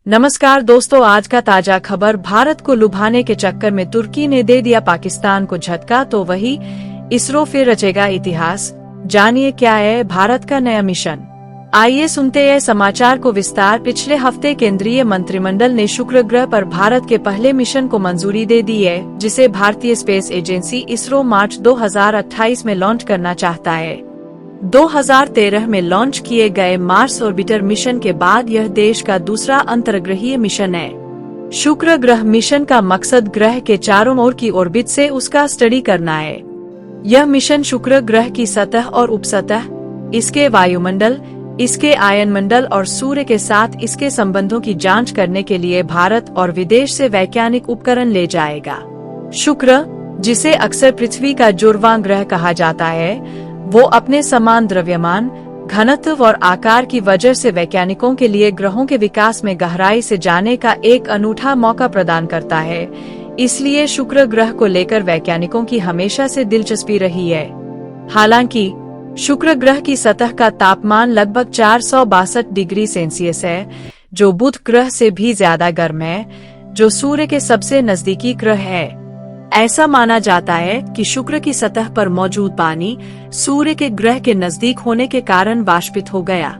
नमस्कार दोस्तों, आज का ताजा खबर। भारत को लुभाने के चक्कर में तुर्की ने दे दिया पाकिस्तान को झटका, तो वही इसरो फिर रचेगा इतिहास। जानिए क्या है भारत का नया मिशन। आइए सुनते हैं समाचार को विस्तार। पिछले हफ्ते केंद्रीय मंत्रिमंडल ने शुक्र ग्रह पर भारत के पहले मिशन को मंजूरी दे दी है, जिसे भारतीय स्पेस एजेंसी इसरो मार्च 2028 में लॉन्च करना चाहता है। 2013 में लॉन्च किए गए मार्स ऑर्बिटर मिशन के बाद यह देश का दूसरा अंतर्ग्रहीय मिशन है। शुक्र ग्रह मिशन का मकसद ग्रह के चारों ओर की ऑर्बिट से उसका स्टडी करना है। यह मिशन शुक्र ग्रह की सतह और उपसतह, इसके वायुमंडल, इसके आयनमंडल और सूर्य के साथ इसके संबंधों की जांच करने के लिए भारत और विदेश से वैज्ञानिक उपकरण ले जाएगा। शुक्र, जिसे अक्सर पृथ्वी का जुड़वां ग्रह कहा जाता है, वो अपने समान द्रव्यमान, घनत्व और आकार की वजह से वैज्ञानिकों के लिए ग्रहों के विकास में गहराई से जाने का एक अनूठा मौका प्रदान करता है। इसलिए शुक्र ग्रह को लेकर वैज्ञानिकों की हमेशा से दिलचस्पी रही है। हालांकि शुक्र ग्रह की सतह का तापमान लगभग 462 डिग्री सेल्सियस है, जो बुध ग्रह से भी ज्यादा गर्म है, जो सूर्य के सबसे नजदीकी ग्रह है। ऐसा माना जाता है कि शुक्र की सतह पर मौजूद पानी सूर्य के ग्रह के नजदीक होने के कारण वाष्पित हो गया।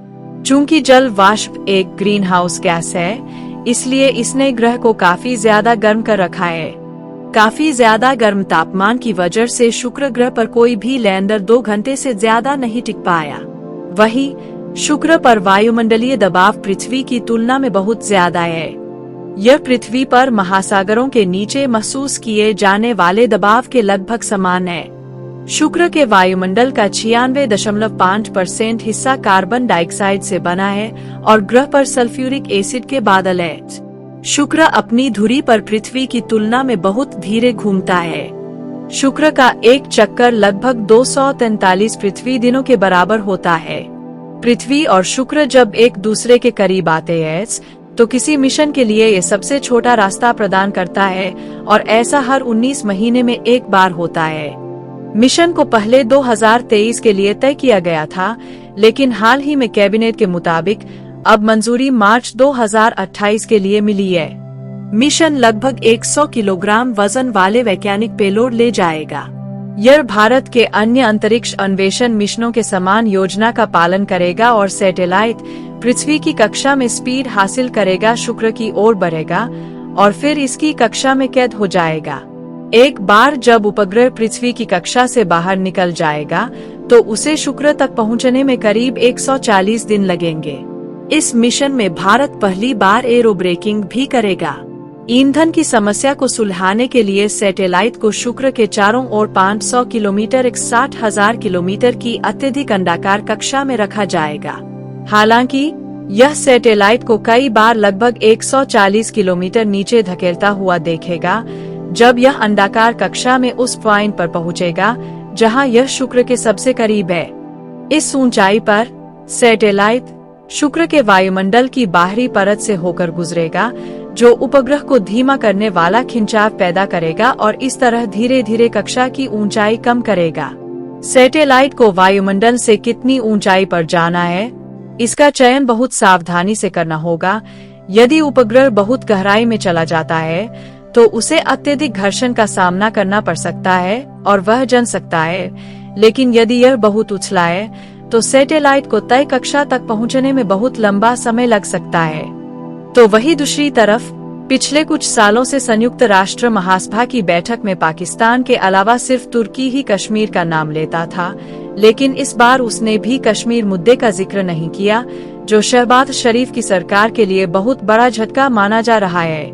चूंकि जल वाष्प एक ग्रीन हाउस गैस है, इसलिए इसने ग्रह को काफी ज्यादा गर्म कर रखा है। काफी ज्यादा गर्म तापमान की वजह से शुक्र ग्रह पर कोई भी लैंडर 2 घंटे से ज्यादा नहीं टिक पाया। वहीं शुक्र पर वायुमंडलीय दबाव पृथ्वी की तुलना में बहुत ज्यादा है। यह पृथ्वी पर महासागरों के नीचे महसूस किए जाने वाले दबाव के लगभग समान है। शुक्र के वायुमंडल का 96.5% हिस्सा कार्बन डाइऑक्साइड से बना है और ग्रह पर सल्फ्यूरिक एसिड के बादल है। शुक्र अपनी धुरी पर पृथ्वी की तुलना में बहुत धीरे घूमता है। शुक्र का एक चक्कर लगभग 243 पृथ्वी दिनों के बराबर होता है। पृथ्वी और शुक्र जब एक दूसरे के करीब आते हैं तो किसी मिशन के लिए ये सबसे छोटा रास्ता प्रदान करता है, और ऐसा हर 19 महीने में एक बार होता है। मिशन को पहले 2023 के लिए तय किया गया था, लेकिन हाल ही में कैबिनेट के मुताबिक अब मंजूरी मार्च 2028 के लिए मिली है। मिशन लगभग 100 किलोग्राम वजन वाले वैज्ञानिक पेलोड ले जाएगा। यह भारत के अन्य अंतरिक्ष अन्वेषण मिशनों के समान योजना का पालन करेगा और सैटेलाइट पृथ्वी की कक्षा में स्पीड हासिल करेगा, शुक्र की ओर बढ़ेगा और फिर इसकी कक्षा में कैद हो जाएगा। एक बार जब उपग्रह पृथ्वी की कक्षा से बाहर निकल जाएगा, तो उसे शुक्र तक पहुंचने में करीब 140 दिन लगेंगे। इस मिशन में भारत पहली बार एरो ब्रेकिंग भी करेगा। ईंधन की समस्या को सुलझाने के लिए सैटेलाइट को शुक्र के चारों ओर 500 किलोमीटर 60,000 किलोमीटर की अत्यधिक अंडाकार कक्षा में रखा जाएगा। हालांकि यह सैटेलाइट को कई बार लगभग 140 किलोमीटर नीचे धकेलता हुआ देखेगा, जब यह अंडाकार कक्षा में उस पॉइंट पर पहुंचेगा जहां यह शुक्र के सबसे करीब है। इस ऊंचाई पर सैटेलाइट शुक्र के वायुमंडल की बाहरी परत से होकर गुजरेगा, जो उपग्रह को धीमा करने वाला खिंचाव पैदा करेगा और इस तरह धीरे धीरे कक्षा की ऊंचाई कम करेगा। सैटेलाइट को वायुमंडल से कितनी ऊंचाई पर जाना है, इसका चयन बहुत सावधानी से करना होगा। यदि उपग्रह बहुत गहराई में चला जाता है, तो उसे अत्यधिक घर्षण का सामना करना पड़ सकता है और वह जल सकता है। लेकिन यदि यह बहुत उछला है, तो सैटेलाइट को तय कक्षा तक पहुंचने में बहुत लंबा समय लग सकता है। तो वही दूसरी तरफ पिछले कुछ सालों से संयुक्त राष्ट्र महासभा की बैठक में पाकिस्तान के अलावा सिर्फ तुर्की ही कश्मीर का नाम लेता था, लेकिन इस बार उसने भी कश्मीर मुद्दे का जिक्र नहीं किया, जो शहबाज शरीफ की सरकार के लिए बहुत बड़ा झटका माना जा रहा है।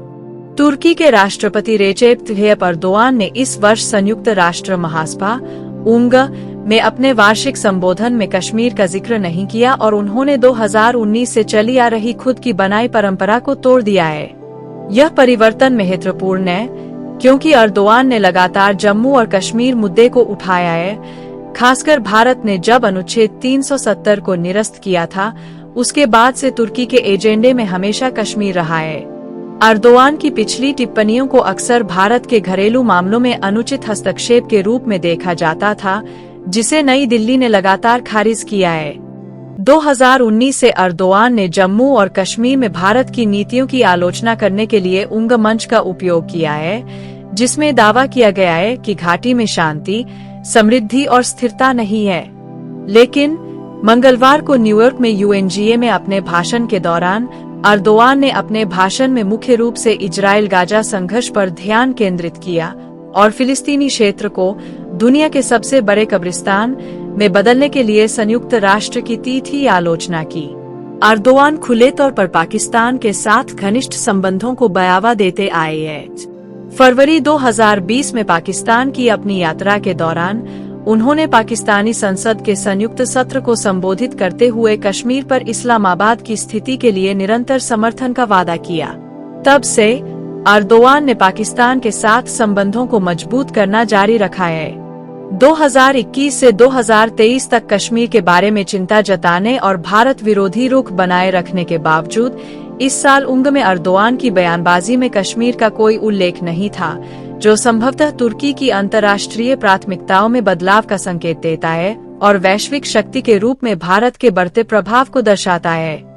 तुर्की के राष्ट्रपति रेचेप तय्यप एर्दोआन ने इस वर्ष संयुक्त राष्ट्र महासभा उंग में अपने वार्षिक संबोधन में कश्मीर का जिक्र नहीं किया और उन्होंने 2019 से चली आ रही खुद की बनाई परंपरा को तोड़ दिया है। यह परिवर्तन महत्वपूर्ण है, क्योंकि एर्दोआन ने लगातार जम्मू और कश्मीर मुद्दे को उठाया है। खासकर भारत ने जब अनुच्छेद 370 को निरस्त किया था, उसके बाद से तुर्की के एजेंडे में हमेशा कश्मीर रहा है। एर्दोआन की पिछली टिप्पणियों को अक्सर भारत के घरेलू मामलों में अनुचित हस्तक्षेप के रूप में देखा जाता था, जिसे नई दिल्ली ने लगातार खारिज किया है। 2019 से अर्दोआन ने जम्मू और कश्मीर में भारत की नीतियों की आलोचना करने के लिए उंग मंच का उपयोग किया है, जिसमें दावा किया गया है कि घाटी में शांति, समृद्धि और स्थिरता नहीं है। लेकिन मंगलवार को न्यूयॉर्क में UNGA में अपने भाषण के दौरान अर्दोआन ने अपने भाषण में मुख्य रूप से इजराइल गाजा संघर्ष पर ध्यान केंद्रित किया और फिलिस्तीनी क्षेत्र को दुनिया के सबसे बड़े कब्रिस्तान में बदलने के लिए संयुक्त राष्ट्र की तीखी आलोचना की। अर्दोआन खुले तौर पर पाकिस्तान के साथ घनिष्ठ संबंधों को बढ़ावा देते आए हैं। फरवरी 2020 में पाकिस्तान की अपनी यात्रा के दौरान उन्होंने पाकिस्तानी संसद के संयुक्त सत्र को संबोधित करते हुए कश्मीर पर इस्लामाबाद की स्थिति के लिए निरंतर समर्थन का वादा किया। तब से अर्दोआन ने पाकिस्तान के साथ संबंधों को मजबूत करना जारी रखा है। 2021 से 2023 तक कश्मीर के बारे में चिंता जताने और भारत विरोधी रुख बनाए रखने के बावजूद इस साल उंग में अर्दोआन की बयानबाजी में कश्मीर का कोई उल्लेख नहीं था, जो संभवतः तुर्की की अंतर्राष्ट्रीय प्राथमिकताओं में बदलाव का संकेत देता है और वैश्विक शक्ति के रूप में भारत के बढ़ते प्रभाव को दर्शाता है।